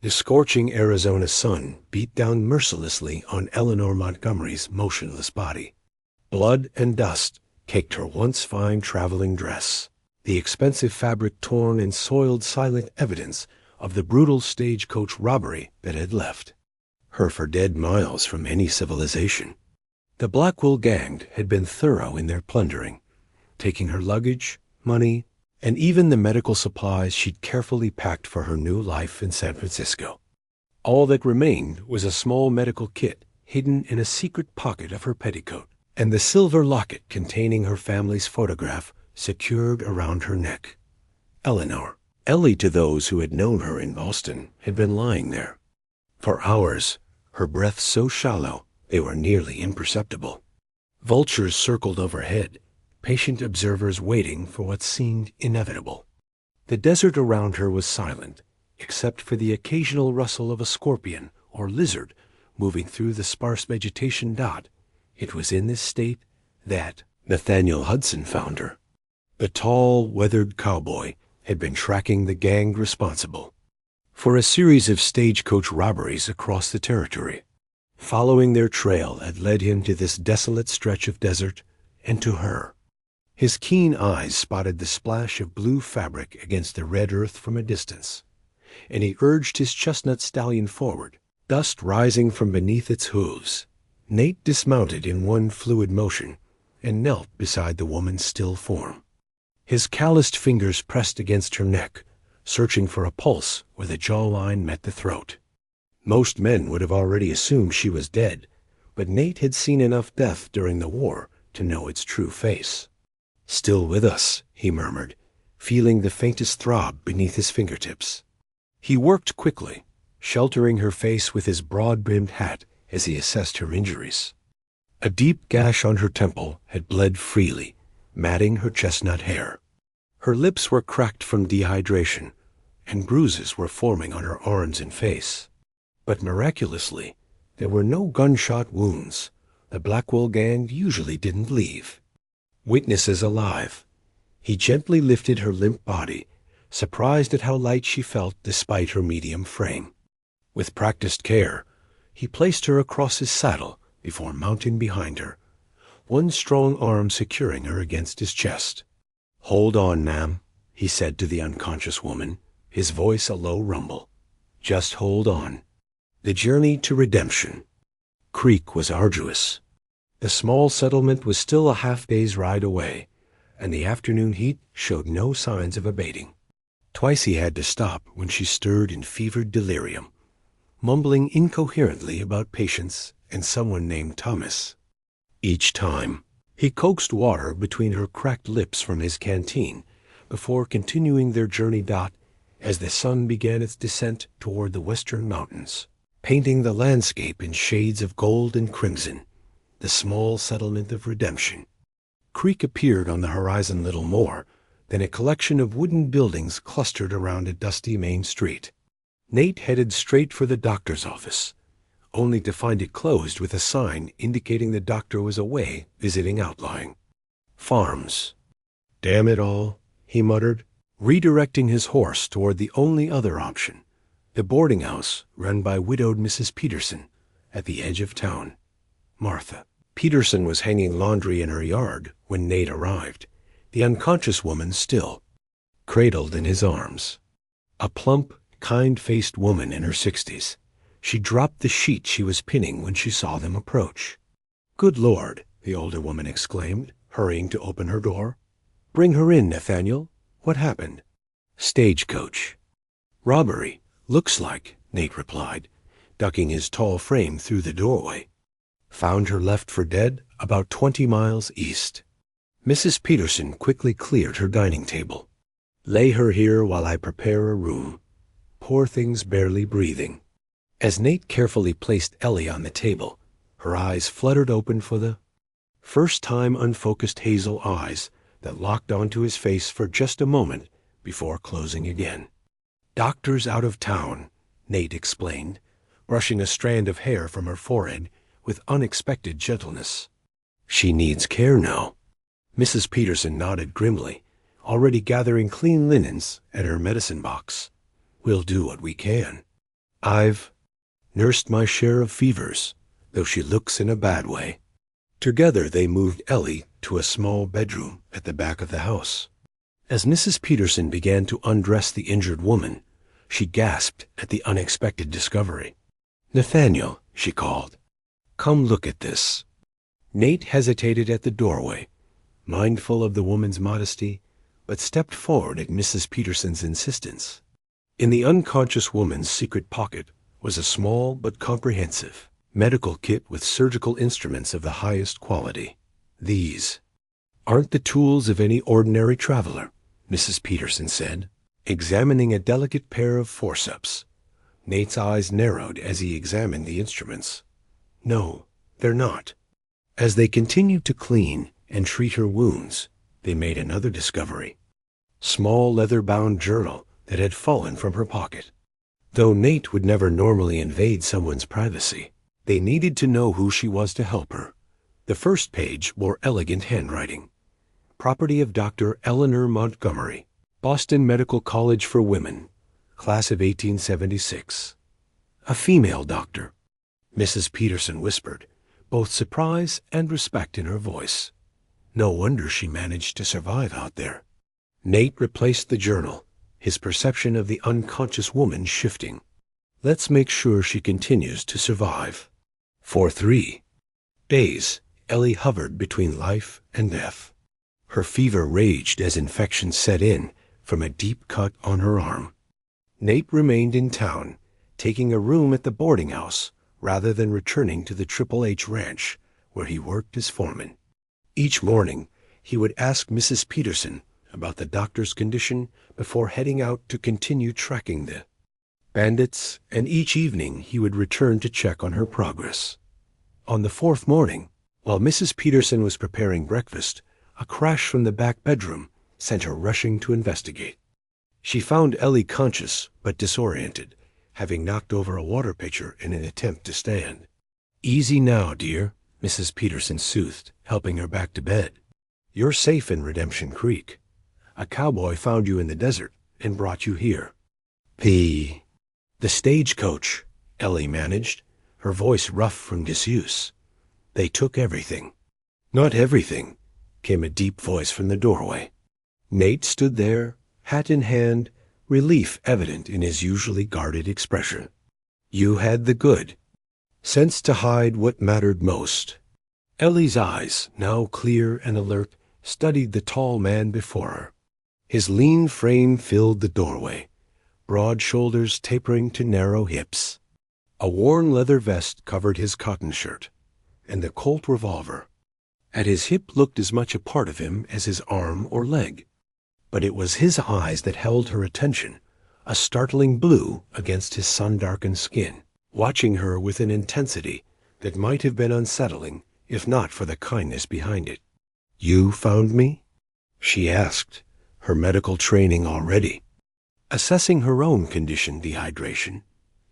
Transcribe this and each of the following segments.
The scorching Arizona sun beat down mercilessly on Eleanor Montgomery's motionless body. Blood and dust caked her once fine traveling dress, the expensive fabric torn and soiled, silent evidence of the brutal stagecoach robbery that had left her for dead miles from any civilization. The Blackwell gang had been thorough in their plundering, taking her luggage, money, and even the medical supplies she'd carefully packed for her new life in San Francisco. All that remained was a small medical kit hidden in a secret pocket of her petticoat, and the silver locket containing her family's photograph secured around her neck. Eleanor, Ellie to those who had known her in Boston, had been lying there. For hours, her breath so shallow they were nearly imperceptible. Vultures circled overhead, patient observers waiting for what seemed inevitable. The desert around her was silent, except for the occasional rustle of a scorpion or lizard moving through the sparse vegetation. It was in this state that Nathaniel Hudson found her. The tall, weathered cowboy had been tracking the gang responsible for a series of stagecoach robberies across the territory. Following their trail had led him to this desolate stretch of desert and to her. His keen eyes spotted the splash of blue fabric against the red earth from a distance, and he urged his chestnut stallion forward, dust rising from beneath its hooves. Nate dismounted in one fluid motion and knelt beside the woman's still form. His calloused fingers pressed against her neck, searching for a pulse where the jawline met the throat. Most men would have already assumed she was dead, but Nate had seen enough death during the war to know its true face. "Still with us," he murmured, feeling the faintest throb beneath his fingertips. He worked quickly, sheltering her face with his broad-brimmed hat as he assessed her injuries. A deep gash on her temple had bled freely, matting her chestnut hair. Her lips were cracked from dehydration, and bruises were forming on her arms and face. But miraculously, there were no gunshot wounds. The Blackwell gang usually didn't leave. Witnesses alive. He gently lifted her limp body, surprised at how light she felt despite her medium frame. With practiced care, he placed her across his saddle before mounting behind her, one strong arm securing her against his chest. "Hold on, ma'am," he said to the unconscious woman, his voice a low rumble. "Just hold on." The journey to redemption. Creek was arduous. The small settlement was still a half-day's ride away, and the afternoon heat showed no signs of abating. Twice he had to stop when she stirred in fevered delirium, mumbling incoherently about patients and someone named Thomas. Each time, he coaxed water between her cracked lips from his canteen before continuing their journey. As the sun began its descent toward the western mountains, painting the landscape in shades of gold and crimson, the small settlement of redemption. Creek appeared on the horizon little more than a collection of wooden buildings clustered around a dusty main street. Nate headed straight for the doctor's office, only to find it closed with a sign indicating the doctor was away visiting outlying farms. "Damn it all," he muttered, redirecting his horse toward the only other option, the boarding house run by widowed Mrs. Peterson at the edge of town. Martha Peterson was hanging laundry in her yard when Nate arrived, the unconscious woman still cradled in his arms. A plump, kind-faced woman in her 60s. She dropped the sheet she was pinning when she saw them approach. "Good Lord," the older woman exclaimed, hurrying to open her door. "Bring her in, Nathaniel. What happened?" "Stagecoach. Robbery, looks like," Nate replied, ducking his tall frame through the doorway. "Found her left for dead about 20 miles east." Mrs. Peterson quickly cleared her dining table. "Lay her here while I prepare a room. Poor thing's barely breathing." As Nate carefully placed Ellie on the table, her eyes fluttered open for the first time, unfocused hazel eyes that locked onto his face for just a moment before closing again. "Doctor's out of town," Nate explained, brushing a strand of hair from her forehead with unexpected gentleness. "She needs care now." Mrs. Peterson nodded grimly, already gathering clean linens at her medicine box. "We'll do what we can." I've nursed my share of fevers, though she looks in a bad way." Together they moved Ellie to a small bedroom at the back of the house. As Mrs. Peterson began to undress the injured woman, she gasped at the unexpected discovery. "Nathaniel," she called, "come look at this." Nate hesitated at the doorway, mindful of the woman's modesty, but stepped forward at Mrs. Peterson's insistence. In the unconscious woman's secret pocket was a small but comprehensive medical kit with surgical instruments of the highest quality. "These aren't the tools of any ordinary traveler," Mrs. Peterson said, examining a delicate pair of forceps. Nate's eyes narrowed as he examined the instruments. "No, they're not." As they continued to clean and treat her wounds, they made another discovery. Small leather-bound journal that had fallen from her pocket. Though Nate would never normally invade someone's privacy, they needed to know who she was to help her. The first page bore elegant handwriting. "Property of Dr. Eleanor Montgomery, Boston Medical College for Women, class of 1876. A female doctor," Mrs. Peterson whispered, both surprise and respect in her voice. No wonder she managed to survive out there. Nate replaced the journal, his perception of the unconscious woman shifting. "Let's make sure she continues to survive." For 3 days, Ellie hovered between life and death. Her fever raged as infection set in from a deep cut on her arm. Nate remained in town, taking a room at the boarding house rather than returning to the Triple H Ranch, where he worked as foreman. Each morning, he would ask Mrs. Peterson about the doctor's condition before heading out to continue tracking the bandits, and each evening he would return to check on her progress. On the 4th morning, while Mrs. Peterson was preparing breakfast, a crash from the back bedroom sent her rushing to investigate. She found Ellie conscious but disoriented, having knocked over a water pitcher in an attempt to stand. "Easy now, dear," Mrs. Peterson soothed, helping her back to bed. "You're safe in Redemption Creek. A cowboy found you in the desert and brought you here." The stagecoach," Ellie managed, her voice rough from disuse. "They took everything." "Not everything," came a deep voice from the doorway. Nate stood there, hat in hand, relief evident in his usually guarded expression. "You had the good sense to hide what mattered most." Ellie's eyes, now clear and alert, studied the tall man before her. His lean frame filled the doorway, broad shoulders tapering to narrow hips. A worn leather vest covered his cotton shirt, and the Colt revolver at his hip looked as much a part of him as his arm or leg. But it was his eyes that held her attention, a startling blue against his sun-darkened skin, watching her with an intensity that might have been unsettling if not for the kindness behind it. "You found me?" she asked, her medical training already. Assessing her own condition, dehydration,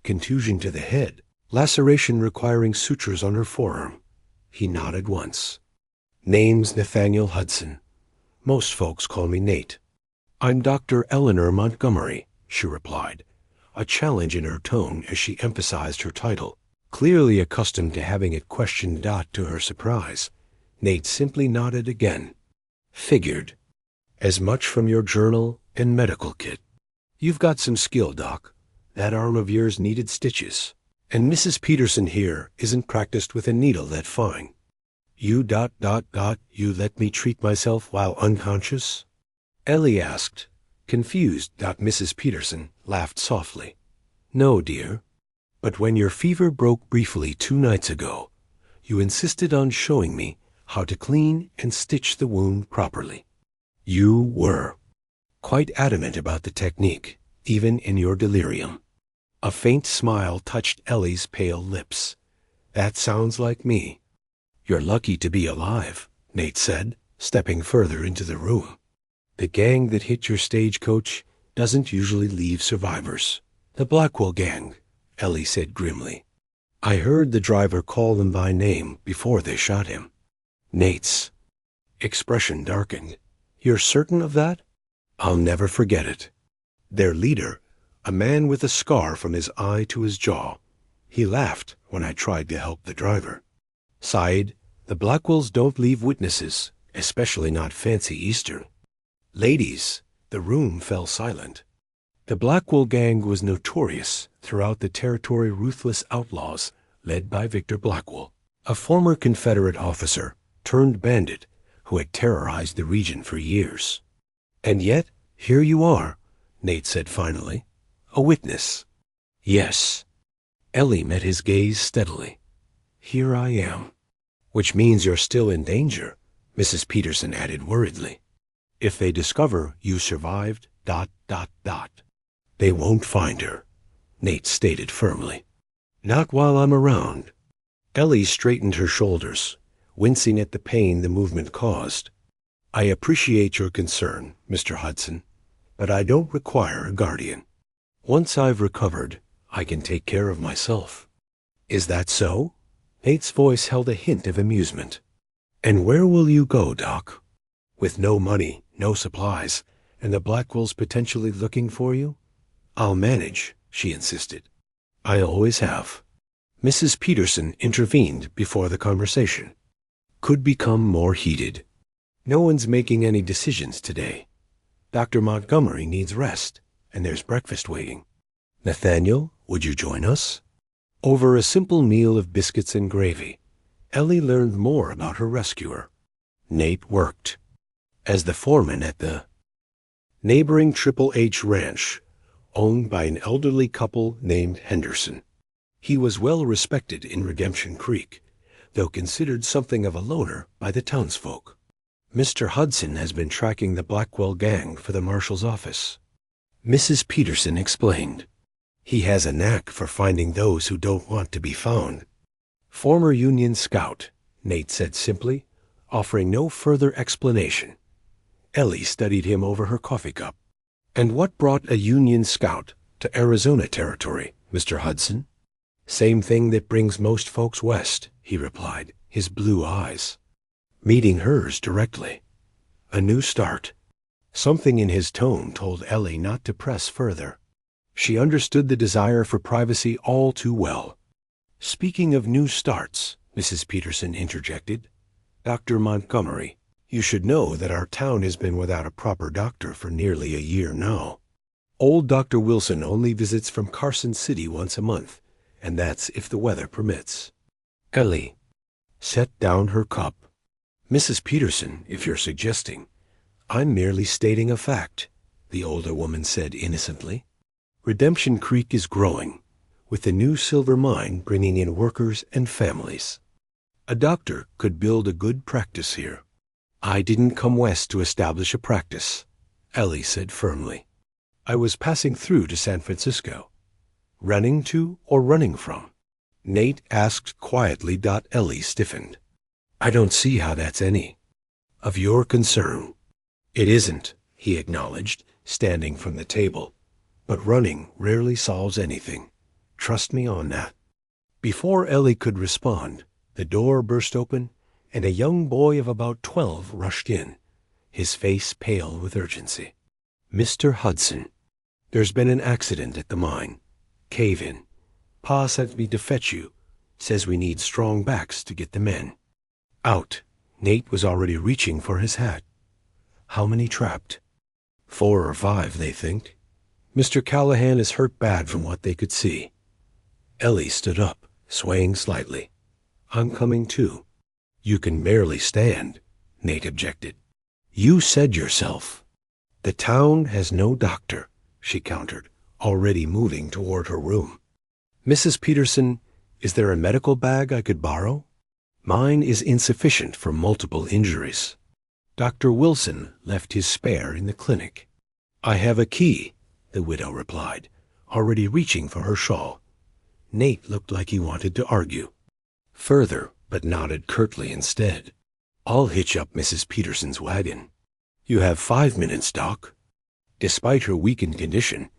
contusion to the head, laceration requiring sutures on her forearm, he nodded once. "Name's Nathaniel Hudson. Most folks call me Nate." "I'm Dr. Eleanor Montgomery," she replied, a challenge in her tone as she emphasized her title. Clearly accustomed to having it questioned, to her surprise, Nate simply nodded again. "Figured. As much from your journal and medical kit. You've got some skill, Doc. That arm of yours needed stitches, and Mrs. Peterson here isn't practiced with a needle that fine. You ... you let me treat myself while unconscious?" Ellie asked, confused. Mrs. Peterson laughed softly. "No, dear. But when your fever broke briefly 2 nights ago, you insisted on showing me how to clean and stitch the wound properly. You were quite adamant about the technique, even in your delirium." A faint smile touched Ellie's pale lips. "That sounds like me." "You're lucky to be alive," Nate said, stepping further into the room. "The gang that hit your stagecoach doesn't usually leave survivors." "The Blackwell gang," Ellie said grimly. "I heard the driver call them by name before they shot him." Nate's expression darkened. "You're certain of that?" "I'll never forget it. Their leader a man with a scar from his eye to his jaw. He laughed when I tried to help the driver. Sighed, the Blackwells don't leave witnesses, especially not fancy Eastern. Ladies, the room fell silent. The Blackwell gang was notorious throughout the territory, ruthless outlaws led by Victor Blackwell, a former Confederate officer turned bandit who had terrorized the region for years. And yet, here you are, Nate said finally, a witness. Yes. Ellie met his gaze steadily. Here I am. Which means you're still in danger, Mrs. Peterson added worriedly. If they discover you survived, ... They won't find her, Nate stated firmly. Not while I'm around. Ellie straightened her shoulders, wincing at the pain the movement caused. I appreciate your concern, Mr. Hudson, but I don't require a guardian. Once I've recovered, I can take care of myself. Is that so? Nate's voice held a hint of amusement. And where will you go, Doc? With no money, no supplies, and the Blackwells potentially looking for you? I'll manage, she insisted. I always have. Mrs. Peterson intervened before the conversation. Could become more heated. No one's making any decisions today. Dr. Montgomery needs rest, and there's breakfast waiting. Nathaniel, would you join us? Over a simple meal of biscuits and gravy, Ellie learned more about her rescuer. Nate worked as the foreman at the neighboring Triple H Ranch, owned by an elderly couple named Henderson. He was well respected in Redemption Creek, though considered something of a loner by the townsfolk. Mr. Hudson has been tracking the Blackwell gang for the marshal's office. Mrs. Peterson explained. He has a knack for finding those who don't want to be found. Former Union scout, Nate said simply, offering no further explanation. Ellie studied him over her coffee cup. And what brought a Union scout to Arizona territory, Mr. Hudson? Same thing that brings most folks west, he replied, his blue eyes. Meeting hers directly. A new start. Something in his tone told Ellie not to press further. She understood the desire for privacy all too well. Speaking of new starts, Mrs. Peterson interjected, Dr. Montgomery, you should know that our town has been without a proper doctor for nearly a year now. Old Dr. Wilson only visits from Carson City once a month, and that's if the weather permits. Ellie set down her cup. Mrs. Peterson, if you're suggesting. I'm merely stating a fact, the older woman said innocently. Redemption Creek is growing, with the new silver mine bringing in workers and families. A doctor could build a good practice here. I didn't come west to establish a practice, Ellie said firmly. I was passing through to San Francisco. Running to or running from? Nate asked quietly. Ellie stiffened. I don't see how that's any of your concern. It isn't, he acknowledged, standing from the table. But running rarely solves anything. Trust me on that. Before Ellie could respond, the door burst open, and a young boy of about 12 rushed in, his face pale with urgency. Mr. Hudson, there's been an accident at the mine. Cave-in. Pa sent me to fetch you. Says we need strong backs to get the men. Out. Nate was already reaching for his hat. How many trapped? 4 or 5, they think. Mr. Callahan is hurt bad from what they could see. Ellie stood up, swaying slightly. I'm coming too. You can barely stand, Nate objected. You said yourself. The town has no doctor, she countered, already moving toward her room. Mrs. Peterson, is there a medical bag I could borrow? Mine is insufficient for multiple injuries. Dr. Wilson left his spare in the clinic. I have a key, the widow replied, already reaching for her shawl. Nate looked like he wanted to argue further, but nodded curtly instead. I'll hitch up Mrs. Peterson's wagon. You have 5 minutes, Doc. Despite her weakened condition,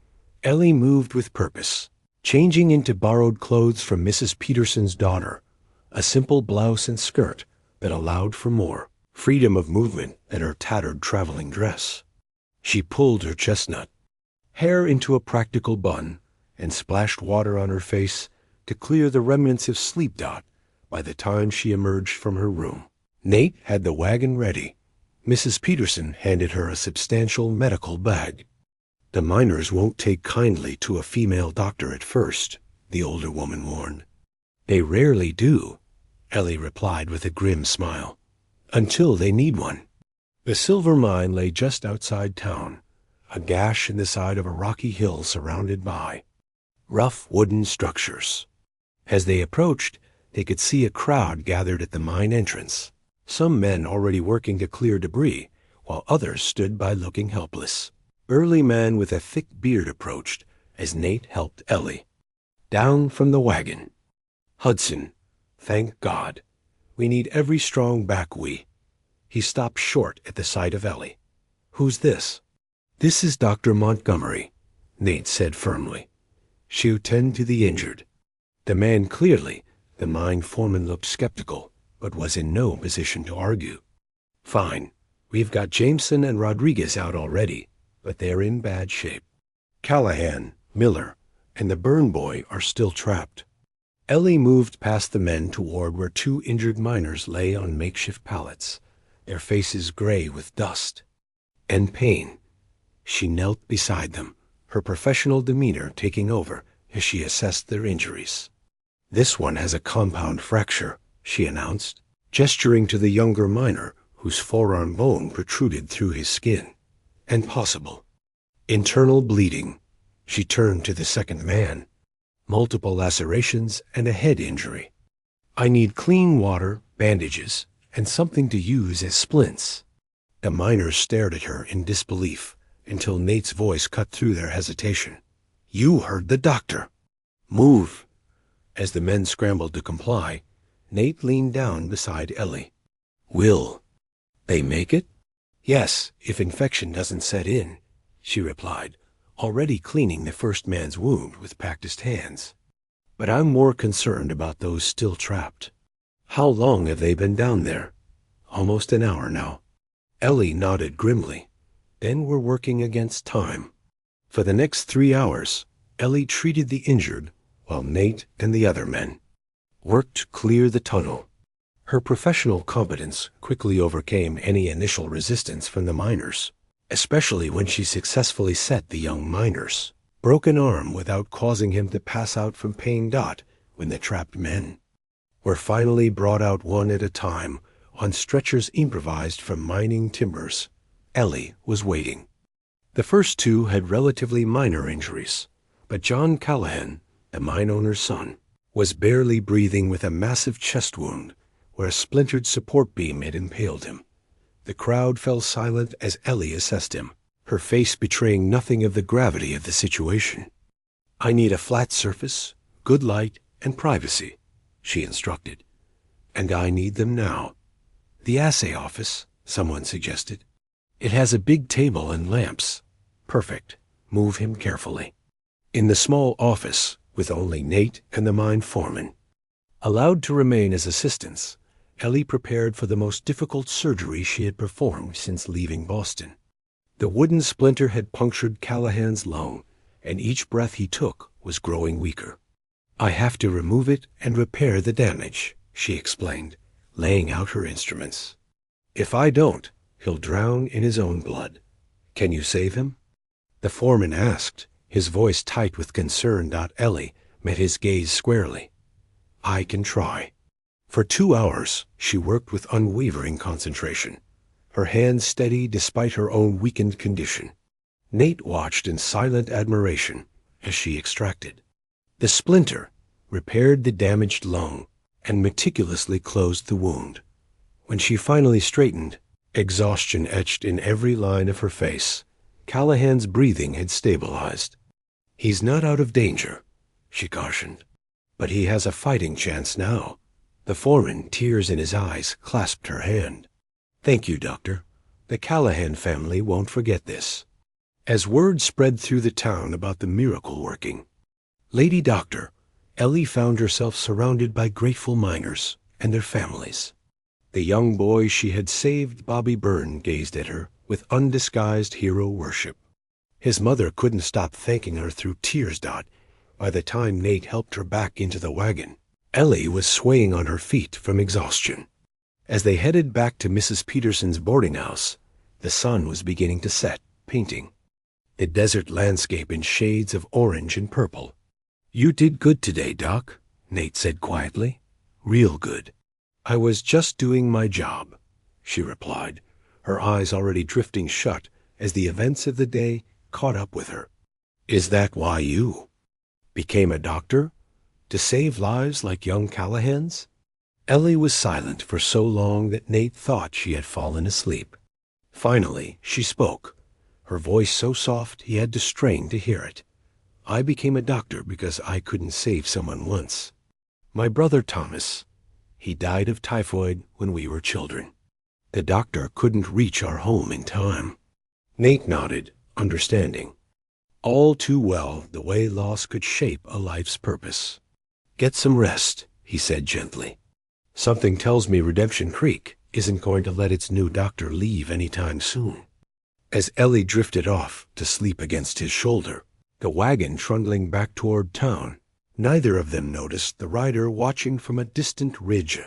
Ellie moved with purpose, changing into borrowed clothes from Mrs. Peterson's daughter, a simple blouse and skirt that allowed for more freedom of movement than her tattered traveling dress. She pulled her chestnut. hair into a practical bun, and splashed water on her face to clear the remnants of sleep by the time she emerged from her room. Nate had the wagon ready. Mrs. Peterson handed her a substantial medical bag. "The miners won't take kindly to a female doctor at first," the older woman warned. "They rarely do," Ellie replied with a grim smile, "until they need one." The silver mine lay just outside town, a gash in the side of a rocky hill surrounded by rough wooden structures. As they approached, they could see a crowd gathered at the mine entrance, some men already working to clear debris, while others stood by looking helpless. Burly man with a thick beard approached as Nate helped Ellie down from the wagon. "Hudson, thank God. We need every strong back." He stopped short at the sight of Ellie. "Who's this?" "This is Dr. Montgomery," Nate said firmly. "She'll tend to the injured." The man clearly, the mine foreman looked skeptical, but was in no position to argue. "Fine. We've got Jameson and Rodriguez out already, but they're in bad shape. Callahan, Miller, and the burn boy are still trapped." Ellie moved past the men toward where two injured miners lay on makeshift pallets, their faces gray with dust and pain. She knelt beside them, her professional demeanor taking over as she assessed their injuries. "This one has a compound fracture," she announced, gesturing to the younger miner whose forearm bone protruded through his skin. "And possible internal bleeding." She turned to the second man. "Multiple lacerations and a head injury. I need clean water, bandages, and something to use as splints." The miners stared at her in disbelief until Nate's voice cut through their hesitation. "You heard the doctor. Move." As the men scrambled to comply, Nate leaned down beside Ellie. "Will they make it?" "Yes, if infection doesn't set in," she replied, already cleaning the first man's wound with practiced hands. "But I'm more concerned about those still trapped." "How long have they been down there?" "Almost an hour now." Ellie nodded grimly. "Then we're working against time." For the next 3 hours, Ellie treated the injured while Nate and the other men worked to clear the tunnel. Her professional competence quickly overcame any initial resistance from the miners, especially when she successfully set the young miner's broken arm without causing him to pass out from pain. When the trapped men were finally brought out one at a time on stretchers improvised from mining timbers, Ellie was waiting. The first two had relatively minor injuries, but John Callahan, the mine owner's son, was barely breathing with a massive chest wound where a splintered support beam had impaled him. The crowd fell silent as Ellie assessed him, her face betraying nothing of the gravity of the situation. "I need a flat surface, good light, and privacy," she instructed. "And I need them now." "The assay office," someone suggested. "It has a big table and lamps." "Perfect. Move him carefully." In the small office, with only Nate and the mine foreman allowed to remain as assistants, Ellie prepared for the most difficult surgery she had performed since leaving Boston. The wooden splinter had punctured Callahan's lung, and each breath he took was growing weaker. "I have to remove it and repair the damage," she explained, laying out her instruments. "If I don't, he'll drown in his own blood. Can you save him?" The foreman asked, his voice tight with concern. Ellie met his gaze squarely. "I can try." For 2 hours, she worked with unwavering concentration, her hands steady despite her own weakened condition. Nate watched in silent admiration as she extracted the splinter, repaired the damaged lung, and meticulously closed the wound. When she finally straightened, exhaustion etched in every line of her face, Callahan's breathing had stabilized. "He's not out of danger," she cautioned, "but he has a fighting chance now." The foreman, tears in his eyes, clasped her hand. "Thank you, Doctor. The Callahan family won't forget this." As word spread through the town about the miracle working, Lady Doctor, Ellie found herself surrounded by grateful miners and their families. The young boy she had saved, Bobby Byrne, gazed at her with undisguised hero worship. His mother couldn't stop thanking her through tears. By the time Nate helped her back into the wagon, Ellie was swaying on her feet from exhaustion. As they headed back to Mrs. Peterson's boarding house, the sun was beginning to set, painting the desert landscape in shades of orange and purple. "You did good today, Doc," Nate said quietly. "Real good." "I was just doing my job," she replied, her eyes already drifting shut as the events of the day caught up with her. "Is that why you became a doctor? To save lives like young Callahan's?" Ellie was silent for so long that Nate thought she had fallen asleep. Finally, she spoke, her voice so soft he had to strain to hear it. "I became a doctor because I couldn't save someone once. My brother Thomas, he died of typhoid when we were children. The doctor couldn't reach our home in time." Nate nodded, understanding all too well the way loss could shape a life's purpose. "Get some rest," he said gently. "Something tells me Redemption Creek isn't going to let its new doctor leave any time soon." As Ellie drifted off to sleep against his shoulder, the wagon trundling back toward town, neither of them noticed the rider watching from a distant ridge.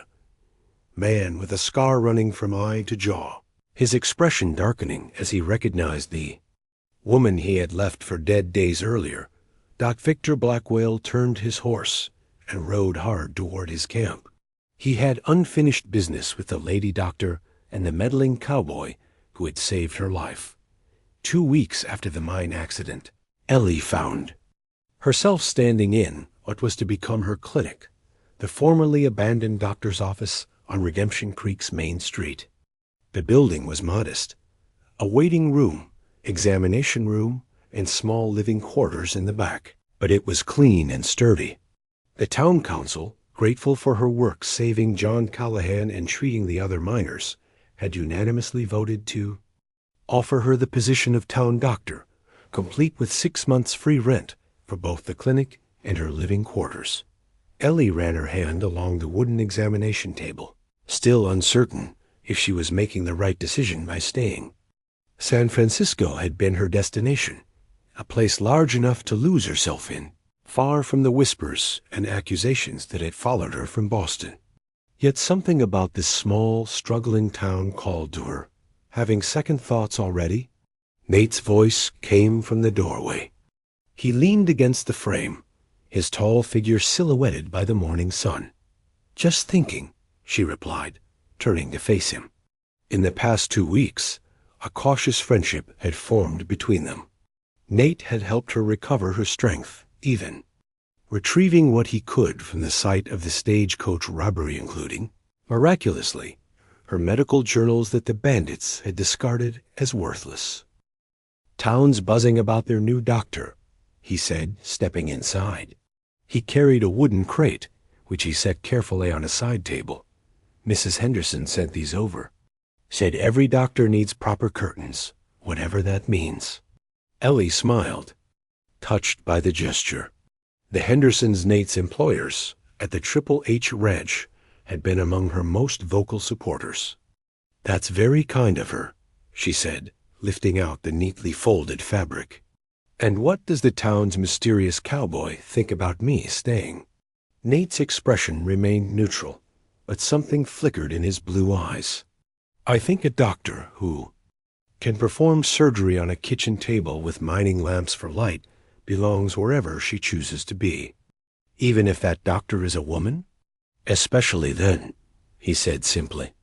Man with a scar running from eye to jaw, his expression darkening as he recognized the woman he had left for dead days earlier. Doc Victor Blackwell turned his horse and rode hard toward his camp. He had unfinished business with the lady doctor and the meddling cowboy who had saved her life. 2 weeks after the mine accident, Ellie found herself standing in what was to become her clinic, the formerly abandoned doctor's office on Redemption Creek's main street. The building was modest, a waiting room, examination room, and small living quarters in the back, but it was clean and sturdy. The town council, grateful for her work saving John Callahan and treating the other miners, had unanimously voted to offer her the position of town doctor, complete with 6 months free rent for both the clinic and her living quarters. Ellie ran her hand along the wooden examination table, still uncertain if she was making the right decision by staying. San Francisco had been her destination, a place large enough to lose herself in, far from the whispers and accusations that had followed her from Boston. Yet something about this small, struggling town called to her. Having second thoughts already? Nate's voice came from the doorway. He leaned against the frame, his tall figure silhouetted by the morning sun. "Just thinking," she replied, turning to face him. In the past 2 weeks, a cautious friendship had formed between them. Nate had helped her recover her strength, even retrieving what he could from the site of the stagecoach robbery, including, miraculously, her medical journals that the bandits had discarded as worthless. "Town's buzzing about their new doctor," he said, stepping inside. He carried a wooden crate, which he set carefully on a side table. "Mrs. Henderson sent these over. Said every doctor needs proper curtains, whatever that means." Ellie smiled, touched by the gesture. The Hendersons, Nate's employers, at the Triple H Ranch, had been among her most vocal supporters. "That's very kind of her," she said, lifting out the neatly folded fabric. "And what does the town's mysterious cowboy think about me staying?" Nate's expression remained neutral, but something flickered in his blue eyes. "I think a doctor who can perform surgery on a kitchen table with mining lamps for light belongs wherever she chooses to be, even if that doctor is a woman?" "Especially then," he said simply.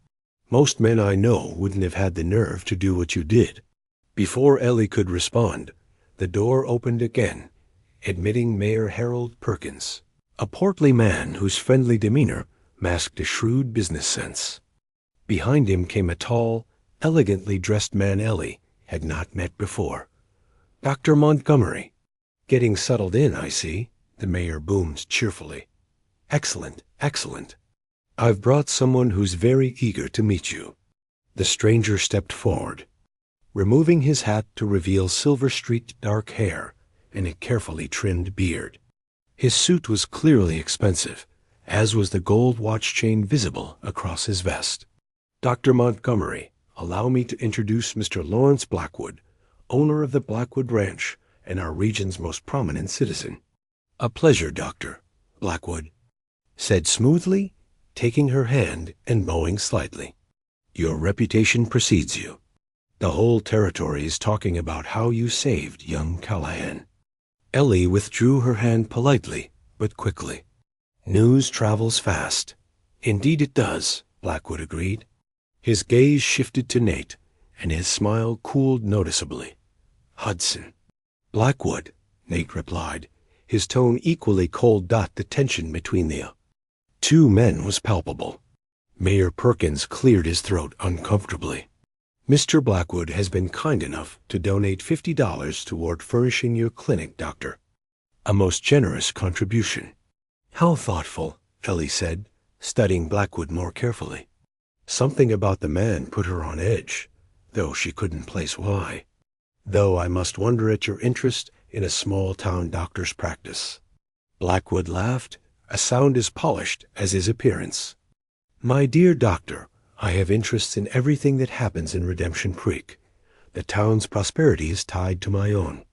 "Most men I know wouldn't have had the nerve to do what you did." Before Ellie could respond, the door opened again, admitting Mayor Harold Perkins, a portly man whose friendly demeanor masked a shrewd business sense. Behind him came a tall, elegantly dressed man Ellie had not met before. "Dr. Montgomery." "Getting settled in, I see," the mayor boomed cheerfully. "Excellent, excellent. I've brought someone who's very eager to meet you." The stranger stepped forward, removing his hat to reveal silver-streaked dark hair and a carefully trimmed beard. His suit was clearly expensive, as was the gold watch chain visible across his vest. "Dr. Montgomery, allow me to introduce Mr. Lawrence Blackwood, owner of the Blackwood Ranch and our region's most prominent citizen. "A pleasure, Doctor," Blackwood said smoothly, taking her hand and bowing slightly. "Your reputation precedes you. The whole territory is talking about how you saved young Callahan." Ellie withdrew her hand politely, but quickly. "News travels fast." "Indeed it does," Blackwood agreed. His gaze shifted to Nate, and his smile cooled noticeably. "Hudson." "Blackwood," Nate replied, his tone equally cold. The tension between the two men was palpable. Mayor Perkins cleared his throat uncomfortably. "Mr. Blackwood has been kind enough to donate $50 toward furnishing your clinic, Doctor. A most generous contribution." "How thoughtful," Ellie said, studying Blackwood more carefully. Something about the man put her on edge, though she couldn't place why. "Though I must wonder at your interest in a small-town doctor's practice." Blackwood laughed, a sound as polished as his appearance. "My dear doctor, I have interests in everything that happens in Redemption Creek. The town's prosperity is tied to my own."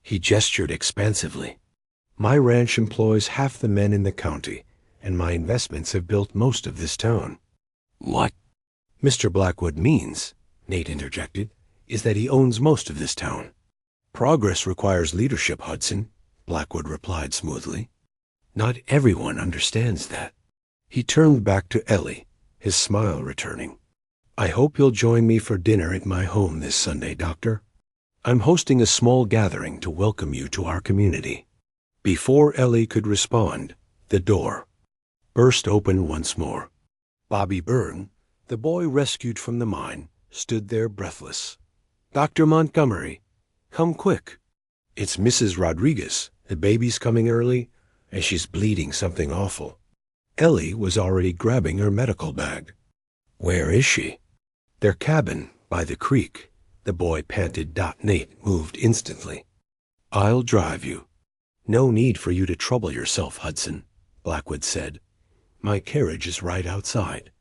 He gestured expansively. "My ranch employs half the men in the county, and my investments have built most of this town." "What Mr. Blackwood means," Nate interjected, "is that he owns most of this town." "Progress requires leadership, Hudson," Blackwood replied smoothly. "Not everyone understands that." He turned back to Ellie, his smile returning. "I hope you'll join me for dinner at my home this Sunday, Doctor. I'm hosting a small gathering to welcome you to our community." Before Ellie could respond, the door burst open once more. Bobby Byrne, the boy rescued from the mine, stood there breathless. "Dr. Montgomery, come quick. It's Mrs. Rodriguez. The baby's coming early, and she's bleeding something awful." Ellie was already grabbing her medical bag. "Where is she?" "Their cabin, by the creek," the boy panted. Nate moved instantly. "I'll drive you." "No need for you to trouble yourself, Hudson," Blackwood said. "My carriage is right outside.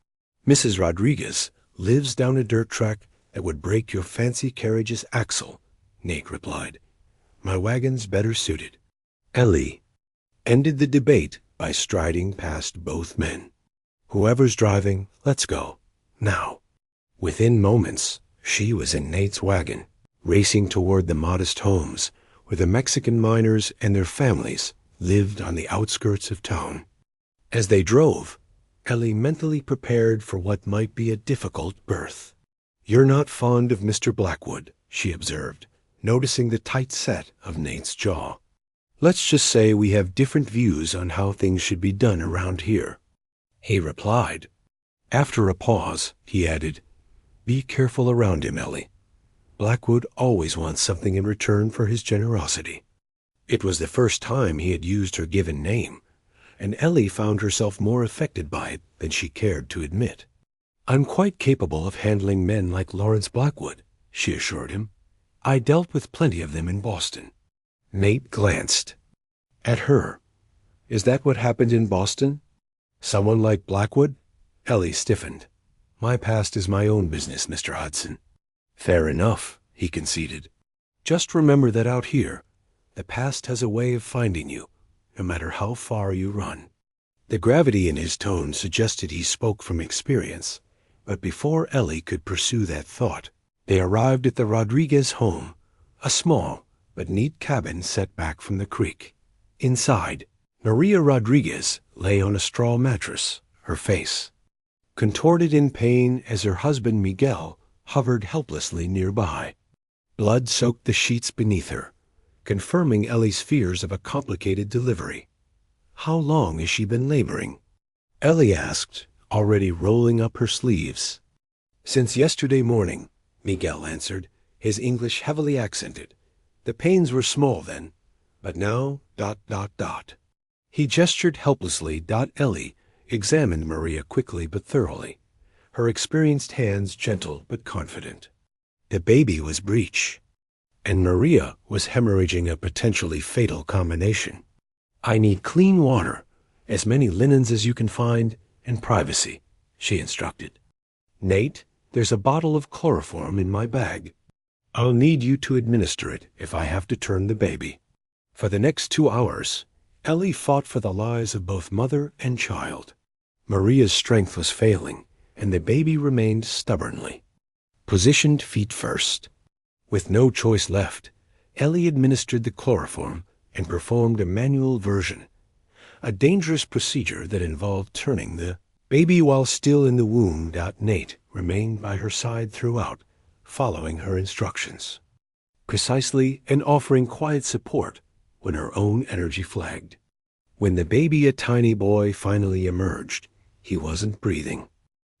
Mrs. Rodriguez lives down a dirt track that would break your fancy carriage's axle," Nate replied. "My wagon's better suited." Ellie ended the debate by striding past both men. "Whoever's driving, let's go. Now." Within moments, she was in Nate's wagon, racing toward the modest homes where the Mexican miners and their families lived on the outskirts of town. As they drove, Ellie mentally prepared for what might be a difficult birth. "You're not fond of Mr. Blackwood," she observed, noticing the tight set of Nate's jaw. "Let's just say we have different views on how things should be done around here," he replied. After a pause, he added, "Be careful around him, Ellie. Blackwood always wants something in return for his generosity." It was the first time he had used her given name, and Ellie found herself more affected by it than she cared to admit. "I'm quite capable of handling men like Lawrence Blackwood," she assured him. "I dealt with plenty of them in Boston." Nate glanced at her. "Is that what happened in Boston? Someone like Blackwood?" Ellie stiffened. "My past is my own business, Mr. Hudson." "Fair enough," he conceded. "Just remember that out here, the past has a way of finding you, no matter how far you run." The gravity in his tone suggested he spoke from experience, but before Ellie could pursue that thought, they arrived at the Rodriguez home, a small but neat cabin set back from the creek. Inside, Maria Rodriguez lay on a straw mattress, her face contorted in pain as her husband Miguel hovered helplessly nearby. Blood soaked the sheets beneath her, confirming Ellie's fears of a complicated delivery. "How long has she been laboring?" Ellie asked, already rolling up her sleeves. "Since yesterday morning," Miguel answered, his English heavily accented. "The pains were small then, but now ... He gestured helplessly. Ellie examined Maria quickly but thoroughly, her experienced hands gentle but confident. The baby was breech, and Maria was hemorrhaging a potentially fatal combination. "I need clean water, as many linens as you can find, and privacy," she instructed. "Nate, there's a bottle of chloroform in my bag." I'll need you to administer it if I have to turn the baby." For the next 2 hours, Ellie fought for the lives of both mother and child. Maria's strength was failing, and the baby remained stubbornly positioned feet first. With no choice left, Ellie administered the chloroform and performed a manual version, a dangerous procedure that involved turning the baby while still in the womb. Nate remained by her side throughout, following her instructions precisely and offering quiet support when her own energy flagged. When the baby, a tiny boy, finally emerged, he wasn't breathing.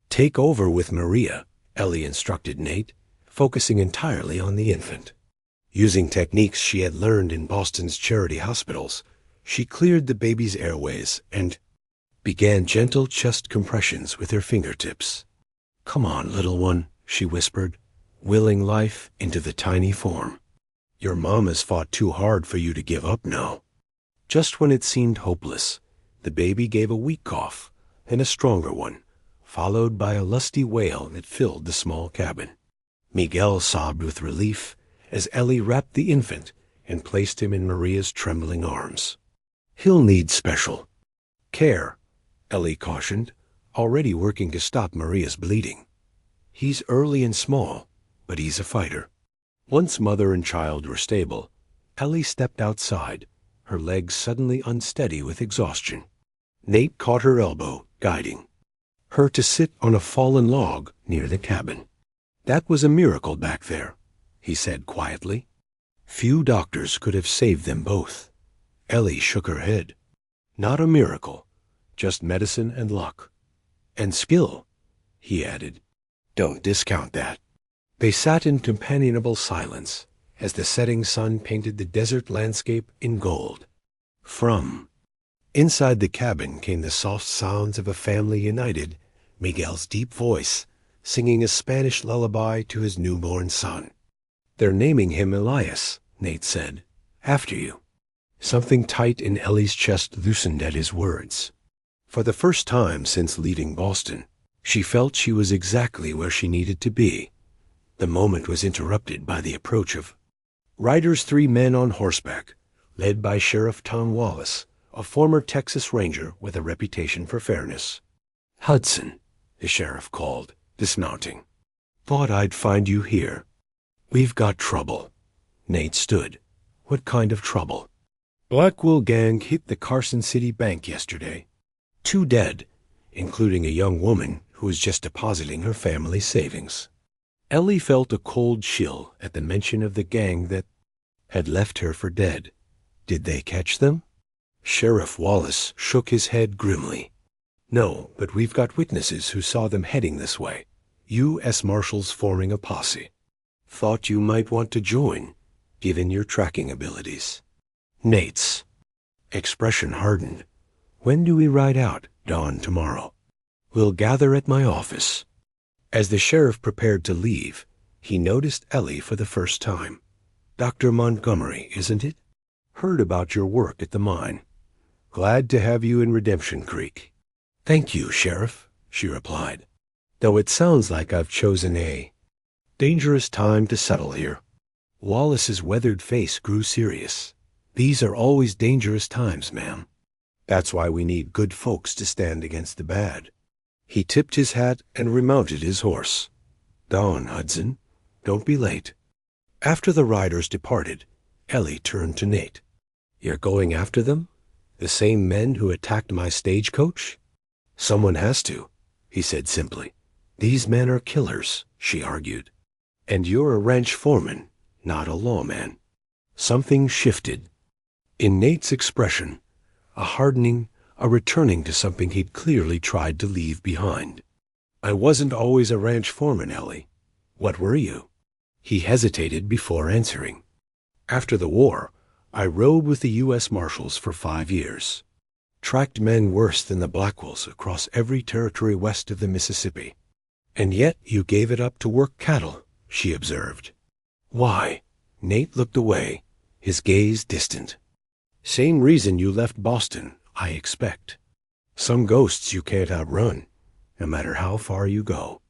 "Take over with Maria," Ellie instructed Nate, focusing entirely on the infant. Using techniques she had learned in Boston's charity hospitals, she cleared the baby's airways and began gentle chest compressions with her fingertips. "Come on, little one," she whispered, willing life into the tiny form. "Your mom has fought too hard for you to give up now." Just when it seemed hopeless, the baby gave a weak cough and a stronger one, followed by a lusty wail that filled the small cabin. Miguel sobbed with relief as Ellie wrapped the infant and placed him in Maria's trembling arms. "He'll need special care," Ellie cautioned, already working to stop Maria's bleeding. "He's early and small, but he's a fighter." Once mother and child were stable, Ellie stepped outside, her legs suddenly unsteady with exhaustion. Nate caught her elbow, guiding her to sit on a fallen log near the cabin. "That was a miracle back there," he said quietly. "Few doctors could have saved them both." Ellie shook her head. "Not a miracle, just medicine and luck. And skill," he added. "Don't discount that." They sat in companionable silence as the setting sun painted the desert landscape in gold. From inside the cabin came the soft sounds of a family united, Miguel's deep voice singing a Spanish lullaby to his newborn son. "They're naming him Elias," Nate said, "after you." Something tight in Ellie's chest loosened at his words. For the first time since leaving Boston, she felt she was exactly where she needed to be. The moment was interrupted by the approach of riders, 3 men on horseback, led by Sheriff Tom Wallace, a former Texas Ranger with a reputation for fairness. "Hudson," the sheriff called, dismounting. "Thought I'd find you here. We've got trouble." Nate stood. "What kind of trouble?" "Blackwell gang hit the Carson City Bank yesterday. 2 dead, including a young woman who was just depositing her family savings." Ellie felt a cold chill at the mention of the gang that had left her for dead. "Did they catch them?" Sheriff Wallace shook his head grimly. "No, but we've got witnesses who saw them heading this way. U.S. Marshals forming a posse. Thought you might want to join, given your tracking abilities." Nate's expression hardened. "When do we ride out?" "Dawn tomorrow. We'll gather at my office." As the sheriff prepared to leave, he noticed Ellie for the first time. "Dr. Montgomery, isn't it? Heard about your work at the mine. Glad to have you in Redemption Creek." "Thank you, Sheriff," she replied, "though it sounds like I've chosen a dangerous time to settle here." Wallace's weathered face grew serious. "These are always dangerous times, ma'am. That's why we need good folks to stand against the bad." He tipped his hat and remounted his horse. "Dawn, Hudson. Don't be late." After the riders departed, Ellie turned to Nate. "You're going after them? The same men who attacked my stagecoach?" "Someone has to," he said simply. "These men are killers," she argued. "And you're a ranch foreman, not a lawman." Something shifted in Nate's expression, a hardening, a returning to something he'd clearly tried to leave behind. "I wasn't always a ranch foreman, Ellie. What were you?" He hesitated before answering. "After the war, I rode with the U.S. Marshals for 5 years. Tracked men worse than the Blackwells across every territory west of the Mississippi." "And yet you gave it up to work cattle," she observed. "Why?" Nate looked away, his gaze distant. "Same reason you left Boston, I expect. Some ghosts you can't outrun, no matter how far you go."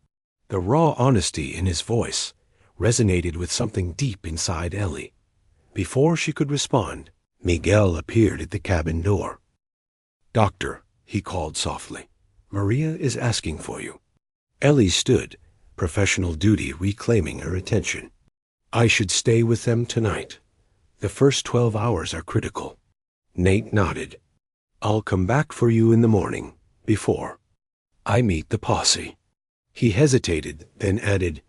The raw honesty in his voice resonated with something deep inside Ellie. Before she could respond, Miguel appeared at the cabin door. "Doctor," he called softly, "Maria is asking for you." Ellie stood, professional duty reclaiming her attention. "I should stay with them tonight. The first 12 hours are critical." Nate nodded. "I'll come back for you in the morning, before I meet the posse." He hesitated, then added,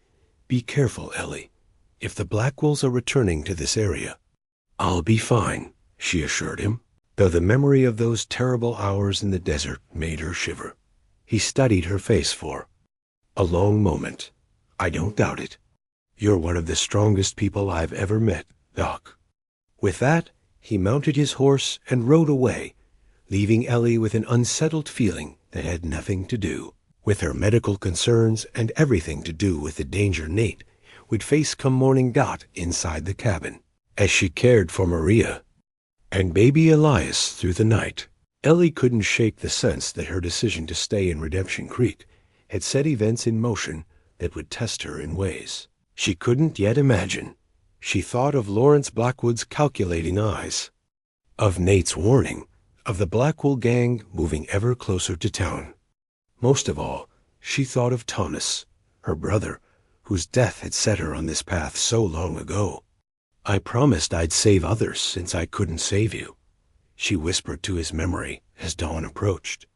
"Be careful, Ellie. If the Blackwells are returning to this area." "I'll be fine," she assured him, though the memory of those terrible hours in the desert made her shiver. He studied her face for a long moment. "I don't doubt it. You're one of the strongest people I've ever met, Doc." With that, he mounted his horse and rode away, leaving Ellie with an unsettled feeling that had nothing to do with her medical concerns and everything to do with the danger Nate would face come morning dot inside the cabin. As she cared for Maria and baby Elias through the night, Ellie couldn't shake the sense that her decision to stay in Redemption Creek had set events in motion that would test her in ways she couldn't yet imagine. She thought of Lawrence Blackwood's calculating eyes, of Nate's warning, of the Blackwell gang moving ever closer to town. Most of all, she thought of Thomas, her brother, whose death had set her on this path so long ago. "I promised I'd save others since I couldn't save you," she whispered to his memory as dawn approached.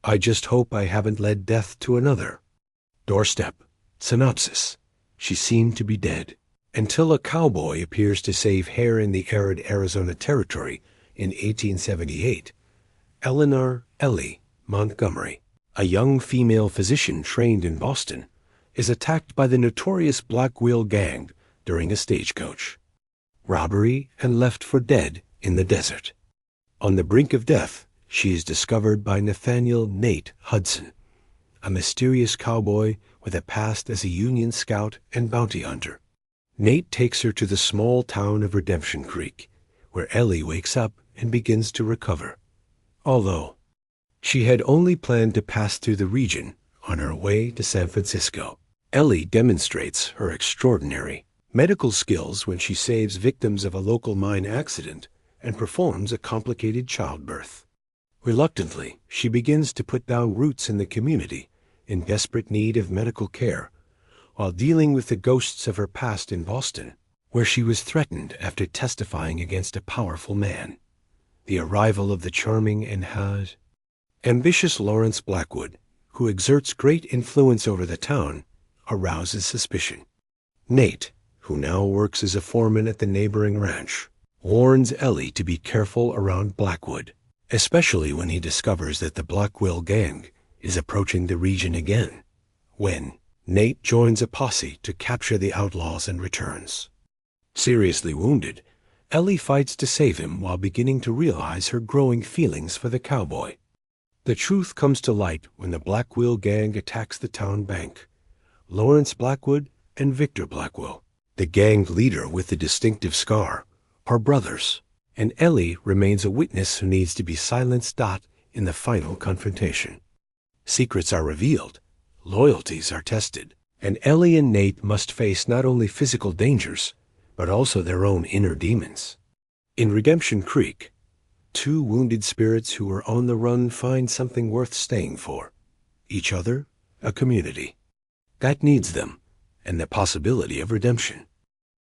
"I just hope I haven't led death to another." Doorstep. Synopsis. She seemed to be dead, until a cowboy appears to save hair in the arid Arizona Territory in 1878. Eleanor Ellie Montgomery, a young female physician trained in Boston, is attacked by the notorious Blackwell gang during a stagecoach robbery and left for dead in the desert. On the brink of death, she is discovered by Nathaniel "Nate" Hudson, a mysterious cowboy with a past as a Union scout and bounty hunter. Nate takes her to the small town of Redemption Creek, where Ellie wakes up and begins to recover. Although she had only planned to pass through the region on her way to San Francisco, Ellie demonstrates her extraordinary medical skills when she saves victims of a local mine accident and performs a complicated childbirth. Reluctantly, she begins to put down roots in the community in desperate need of medical care, while dealing with the ghosts of her past in Boston, where she was threatened after testifying against a powerful man. The arrival of the charming and ambitious Lawrence Blackwood, who exerts great influence over the town, arouses suspicion. Nate, who now works as a foreman at the neighboring ranch, warns Ellie to be careful around Blackwood, especially when he discovers that the Blackwell gang is approaching the region again, when Nate joins a posse to capture the outlaws and returns. Seriously wounded, Ellie fights to save him while beginning to realize her growing feelings for the cowboy. The truth comes to light when the Blackwell gang attacks the town bank. Lawrence Blackwood and Victor Blackwell, the gang leader with the distinctive scar, are brothers, and Ellie remains a witness who needs to be silenced in the final confrontation. Secrets are revealed, loyalties are tested, and Ellie and Nate must face not only physical dangers, but also their own inner demons. In Redemption Creek, two wounded spirits who are on the run find something worth staying for: each other, a community that needs them, and the possibility of redemption.